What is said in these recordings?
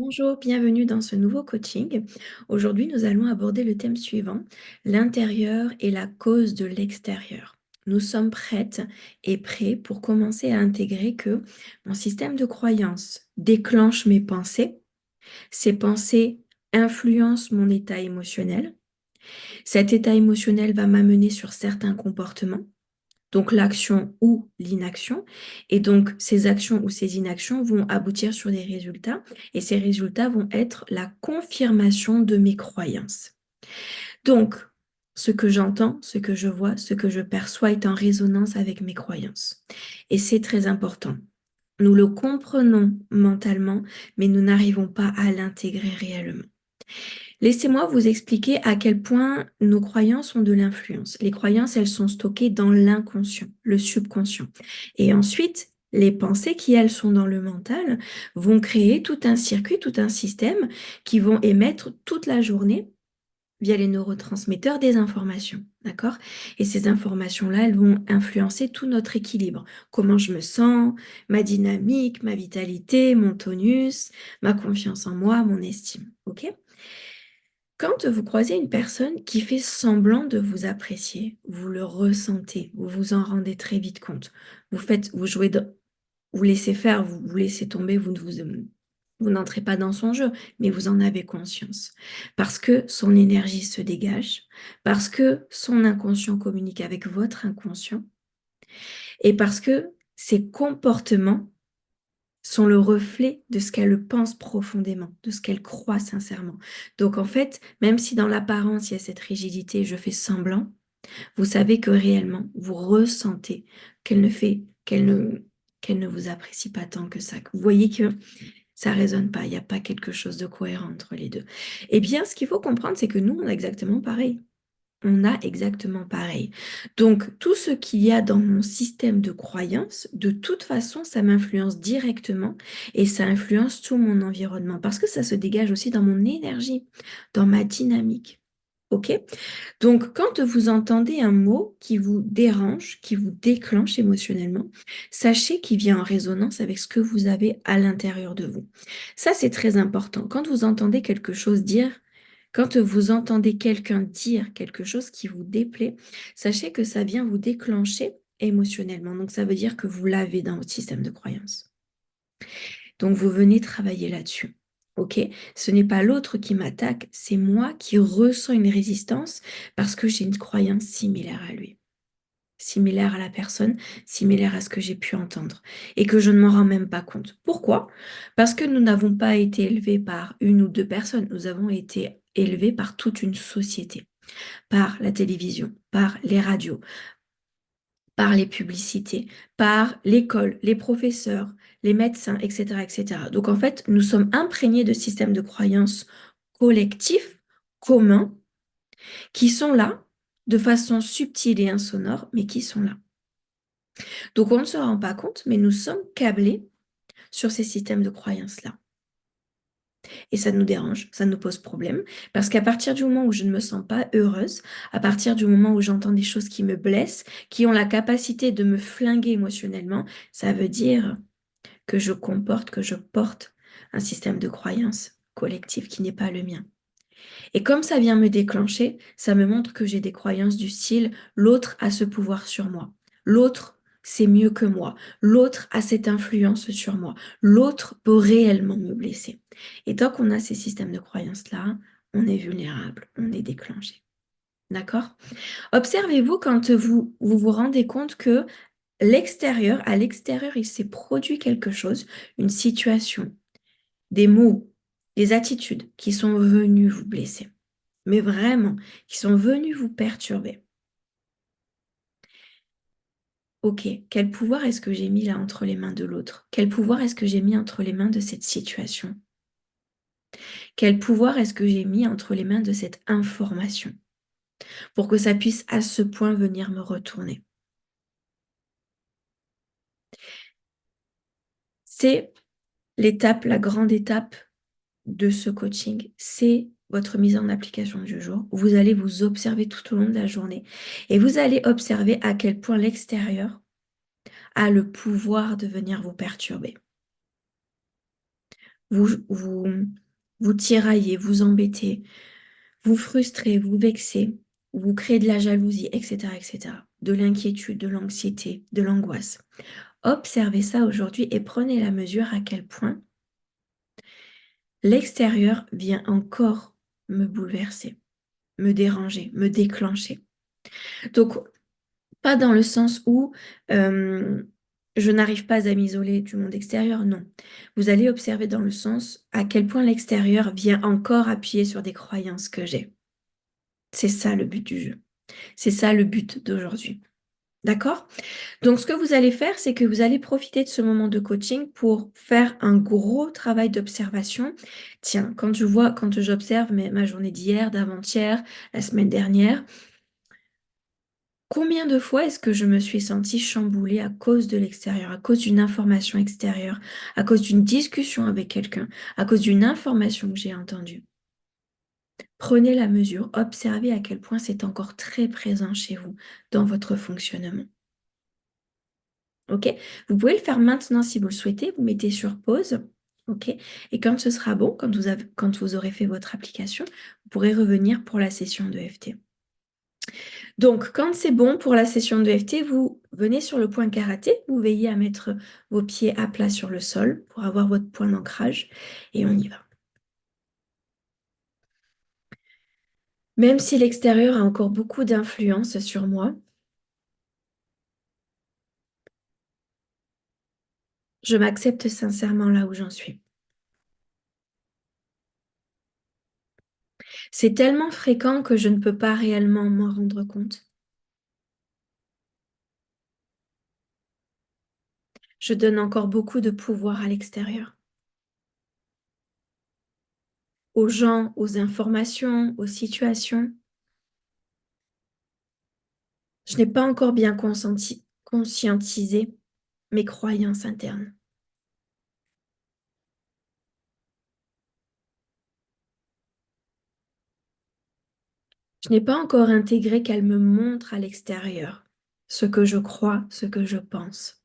Bonjour, bienvenue dans ce nouveau coaching. Aujourd'hui, nous allons aborder le thème suivant, l'intérieur et la cause de l'extérieur. Nous sommes prêtes et prêts pour commencer à intégrer que mon système de croyance déclenche mes pensées, ces pensées influencent mon état émotionnel, cet état émotionnel va m'amener sur certains comportements, donc l'action ou l'inaction. Et donc, ces actions ou ces inactions vont aboutir sur des résultats et ces résultats vont être la confirmation de mes croyances. Donc, ce que j'entends, ce que je vois, ce que je perçois est en résonance avec mes croyances. Et c'est très important. Nous le comprenons mentalement, mais nous n'arrivons pas à l'intégrer réellement. Laissez-moi vous expliquer à quel point nos croyances ont de l'influence. Les croyances, elles sont stockées dans l'inconscient, le subconscient. Et ensuite, les pensées qui, elles, sont dans le mental, vont créer tout un circuit, tout un système qui vont émettre toute la journée via les neurotransmetteurs des informations, d'accord? Et ces informations-là, elles vont influencer tout notre équilibre. Comment je me sens, ma dynamique, ma vitalité, mon tonus, ma confiance en moi, mon estime, ok? Quand vous croisez une personne qui fait semblant de vous apprécier, vous le ressentez, vous vous en rendez très vite compte. Vous jouez, vous laissez faire, vous laissez tomber, vous n'entrez pas dans son jeu, mais vous en avez conscience. Parce que son énergie se dégage, parce que son inconscient communique avec votre inconscient, et parce que ses comportements sont le reflet de ce qu'elle pense profondément, de ce qu'elle croit sincèrement. Donc en fait, même si dans l'apparence il y a cette rigidité, je fais semblant, vous savez que réellement, vous ressentez qu'elle ne fait, qu'elle ne vous apprécie pas tant que ça. Vous voyez que ça résonne pas, il n'y a pas quelque chose de cohérent entre les deux. Eh bien, ce qu'il faut comprendre, c'est que nous, on a exactement pareil. On a exactement pareil. Donc, tout ce qu'il y a dans mon système de croyance, de toute façon, ça m'influence directement et ça influence tout mon environnement parce que ça se dégage aussi dans mon énergie, dans ma dynamique. OK? Donc, quand vous entendez un mot qui vous dérange, qui vous déclenche émotionnellement, sachez qu'il vient en résonance avec ce que vous avez à l'intérieur de vous. Ça, c'est très important. Quand vous entendez quelque chose dire, quand vous entendez quelqu'un dire quelque chose qui vous déplaît, sachez que ça vient vous déclencher émotionnellement. Donc, ça veut dire que vous l'avez dans votre système de croyance. Donc, vous venez travailler là-dessus. OK? Ce n'est pas l'autre qui m'attaque, c'est moi qui ressens une résistance parce que j'ai une croyance similaire à lui, similaire à la personne, similaire à ce que j'ai pu entendre et que je ne m'en rends même pas compte. Pourquoi? Parce que nous n'avons pas été élevés par une ou deux personnes, nous avons été élevés par toute une société, par la télévision, par les radios, par les publicités, par l'école, les professeurs, les médecins, etc., etc. Donc en fait, nous sommes imprégnés de systèmes de croyances collectifs, communs, qui sont là de façon subtile et insonore, mais qui sont là. Donc on ne se rend pas compte, mais nous sommes câblés sur ces systèmes de croyances-là. Et ça nous dérange, ça nous pose problème, parce qu'à partir du moment où je ne me sens pas heureuse, à partir du moment où j'entends des choses qui me blessent, qui ont la capacité de me flinguer émotionnellement, ça veut dire que je comporte, que je porte un système de croyances collectif qui n'est pas le mien. Et comme ça vient me déclencher, ça me montre que j'ai des croyances du style l'autre a ce pouvoir sur moi, l'autre c'est mieux que moi, l'autre a cette influence sur moi, l'autre peut réellement me blesser. Et tant qu'on a ces systèmes de croyances-là, on est vulnérable, on est déclenché. D'accord? Observez-vous quand vous rendez compte que à l'extérieur, il s'est produit quelque chose, une situation, des mots, des attitudes qui sont venus vous blesser, mais vraiment, qui sont venus vous perturber. Ok, quel pouvoir est-ce que j'ai mis là entre les mains de l'autre? Quel pouvoir est-ce que j'ai mis entre les mains de cette situation? Quel pouvoir est-ce que j'ai mis entre les mains de cette information pour que ça puisse à ce point venir me retourner? C'est l'étape, la grande étape de ce coaching, c'est votre mise en application du jour. Vous allez vous observer tout au long de la journée et vous allez observer à quel point l'extérieur a le pouvoir de venir vous perturber. vous vous tiraillez, vous embêtez, vous frustrez, vous vexez, vous créez de la jalousie, et cetera, de l'inquiétude, de l'anxiété, de l'angoisse. Observez ça aujourd'hui et prenez la mesure à quel point l'extérieur vient encore me bouleverser, me déranger, me déclencher. Donc, pas dans le sens où je n'arrive pas à m'isoler du monde extérieur, non. Vous allez observer dans le sens à quel point l'extérieur vient encore appuyer sur des croyances que j'ai. C'est ça le but du jeu. C'est ça le but d'aujourd'hui. D'accord? Donc, ce que vous allez faire, c'est que vous allez profiter de ce moment de coaching pour faire un gros travail d'observation. Tiens, quand j'observe ma journée d'hier, d'avant-hier, la semaine dernière, combien de fois est-ce que je me suis sentie chamboulée à cause de l'extérieur, à cause d'une information extérieure, à cause d'une discussion avec quelqu'un, à cause d'une information que j'ai entendue? Prenez la mesure, observez à quel point c'est encore très présent chez vous dans votre fonctionnement. OK? Vous pouvez le faire maintenant si vous le souhaitez, vous mettez sur pause, OK? Et quand ce sera bon, quand vous aurez fait votre application, vous pourrez revenir pour la session de FT. Donc quand c'est bon pour la session de FT, vous venez sur le point karaté, vous veillez à mettre vos pieds à plat sur le sol pour avoir votre point d'ancrage et on y va. Même si l'extérieur a encore beaucoup d'influence sur moi, je m'accepte sincèrement là où j'en suis. C'est tellement fréquent que je ne peux pas réellement m'en rendre compte. Je donne encore beaucoup de pouvoir à l'extérieur, aux gens, aux informations, aux situations. Je n'ai pas encore bien conscientisé mes croyances internes. Je n'ai pas encore intégré qu'elle me montre à l'extérieur ce que je crois, ce que je pense.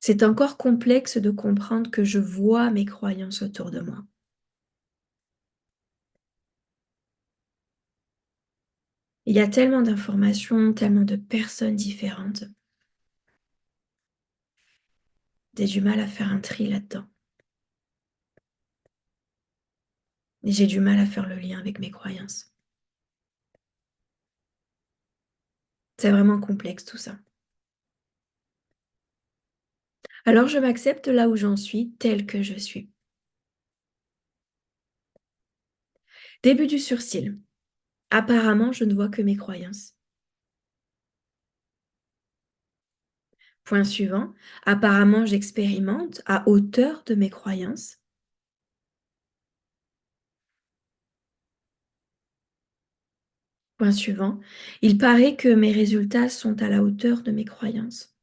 C'est encore complexe de comprendre que je vois mes croyances autour de moi. Il y a tellement d'informations, tellement de personnes différentes. J'ai du mal à faire un tri là-dedans. Et j'ai du mal à faire le lien avec mes croyances. C'est vraiment complexe tout ça. Alors je m'accepte là où j'en suis, telle que je suis. Début du sursil. Apparemment, je ne vois que mes croyances. Point suivant. Apparemment, j'expérimente à hauteur de mes croyances. Point suivant. Il paraît que mes résultats sont à la hauteur de mes croyances.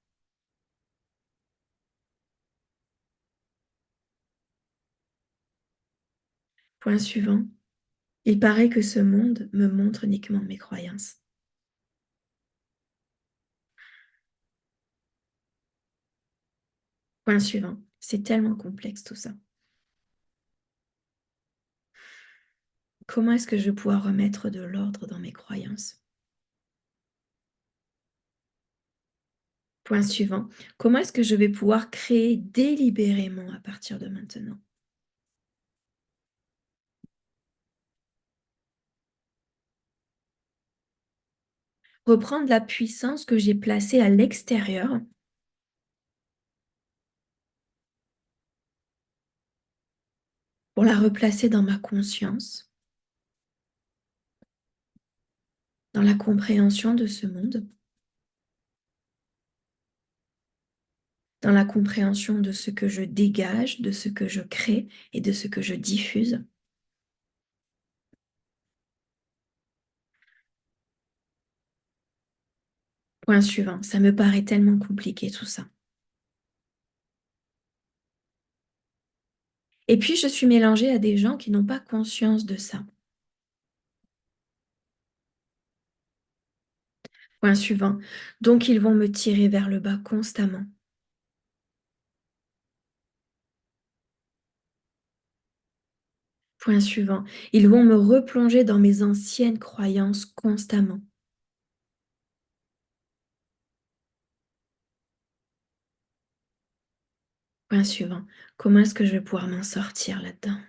Point suivant. Il paraît que ce monde me montre uniquement mes croyances. Point suivant. C'est tellement complexe tout ça. Comment est-ce que je vais pouvoir remettre de l'ordre dans mes croyances? Point suivant. Comment est-ce que je vais pouvoir créer délibérément à partir de maintenant? Reprendre la puissance que j'ai placée à l'extérieur pour la replacer dans ma conscience, dans la compréhension de ce monde, dans la compréhension de ce que je dégage, de ce que je crée et de ce que je diffuse. Point suivant, ça me paraît tellement compliqué tout ça. Et puis je suis mélangée à des gens qui n'ont pas conscience de ça. Point suivant. Donc ils vont me tirer vers le bas constamment. Point suivant. Ils vont me replonger dans mes anciennes croyances constamment. Point suivant. Comment est-ce que je vais pouvoir m'en sortir là-dedans?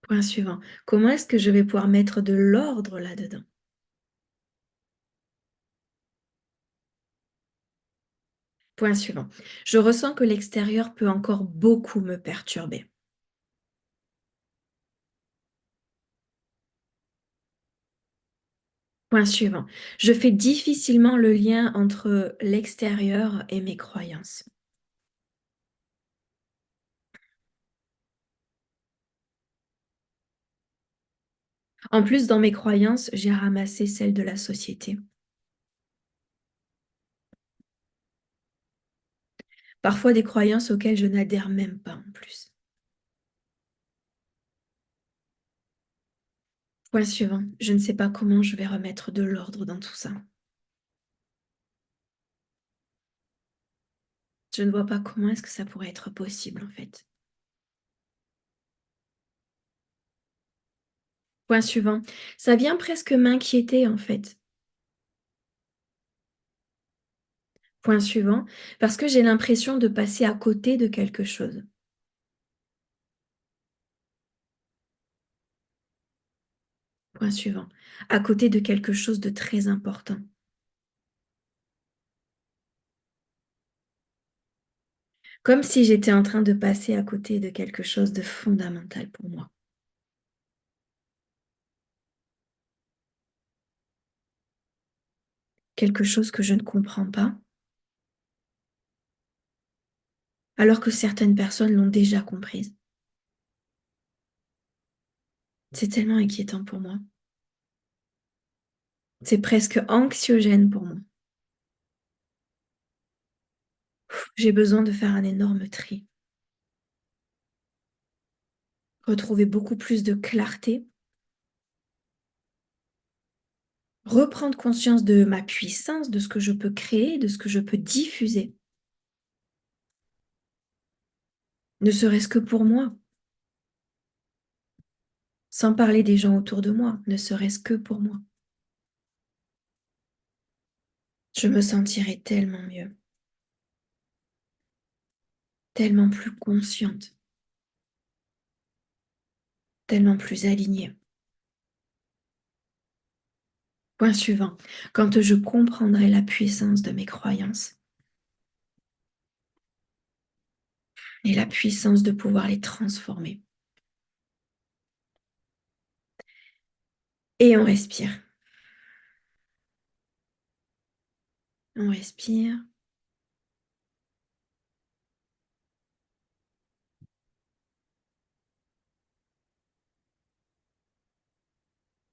Point suivant. Comment est-ce que je vais pouvoir mettre de l'ordre là-dedans? Point suivant. Je ressens que l'extérieur peut encore beaucoup me perturber. Point suivant. Je fais difficilement le lien entre l'extérieur et mes croyances. En plus, dans mes croyances, j'ai ramassé celles de la société. Parfois des croyances auxquelles je n'adhère même pas en plus. Point suivant. Je ne sais pas comment je vais remettre de l'ordre dans tout ça. Je ne vois pas comment est-ce que ça pourrait être possible en fait. Point suivant. Ça vient presque m'inquiéter en fait. Point suivant. Parce que j'ai l'impression de passer à côté de quelque chose. Point suivant. À côté de quelque chose de très important. Comme si j'étais en train de passer à côté de quelque chose de fondamental pour moi. Quelque chose que je ne comprends pas, alors que certaines personnes l'ont déjà comprise. C'est tellement inquiétant pour moi. C'est presque anxiogène pour moi. J'ai besoin de faire un énorme tri, retrouver beaucoup plus de clarté, reprendre conscience de ma puissance, de ce que je peux créer, de ce que je peux diffuser, ne serait-ce que pour moi, sans parler des gens autour de moi, ne serait-ce que pour moi. Je me sentirais tellement mieux, tellement plus consciente, tellement plus alignée. Point suivant, quand je comprendrai la puissance de mes croyances et la puissance de pouvoir les transformer. Et on respire, on respire.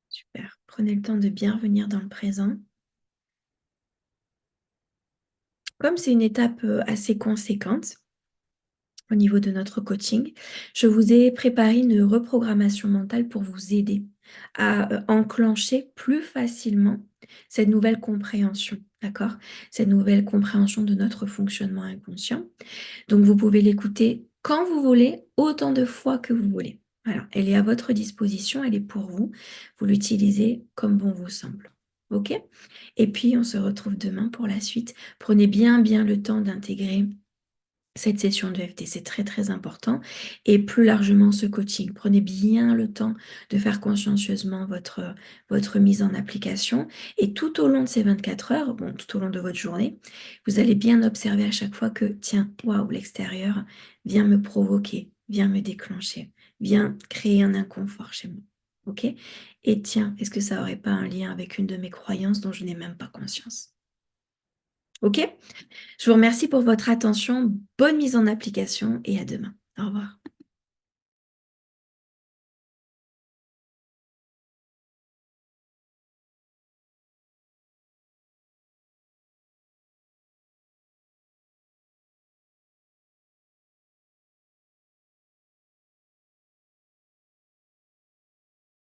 Super. Prenez le temps de bien venir dans le présent. Comme c'est une étape assez conséquente au niveau de notre coaching, je vous ai préparé une reprogrammation mentale pour vous aider à enclencher plus facilement cette nouvelle compréhension, d'accord? Cette nouvelle compréhension de notre fonctionnement inconscient. Donc vous pouvez l'écouter quand vous voulez, autant de fois que vous voulez. Voilà, elle est à votre disposition, elle est pour vous. Vous l'utilisez comme bon vous semble. OK? Et puis on se retrouve demain pour la suite. Prenez bien le temps d'intégrer cette session de FT, c'est très, très important et plus largement ce coaching. Prenez bien le temps de faire consciencieusement votre mise en application et tout au long de ces 24 heures, bon, tout au long de votre journée, vous allez bien observer à chaque fois que, tiens, waouh, l'extérieur vient me provoquer, vient me déclencher, vient créer un inconfort chez moi. OK? Et tiens, est-ce que ça aurait pas un lien avec une de mes croyances dont je n'ai même pas conscience? OK? Je vous remercie pour votre attention. Bonne mise en application et à demain. Au revoir.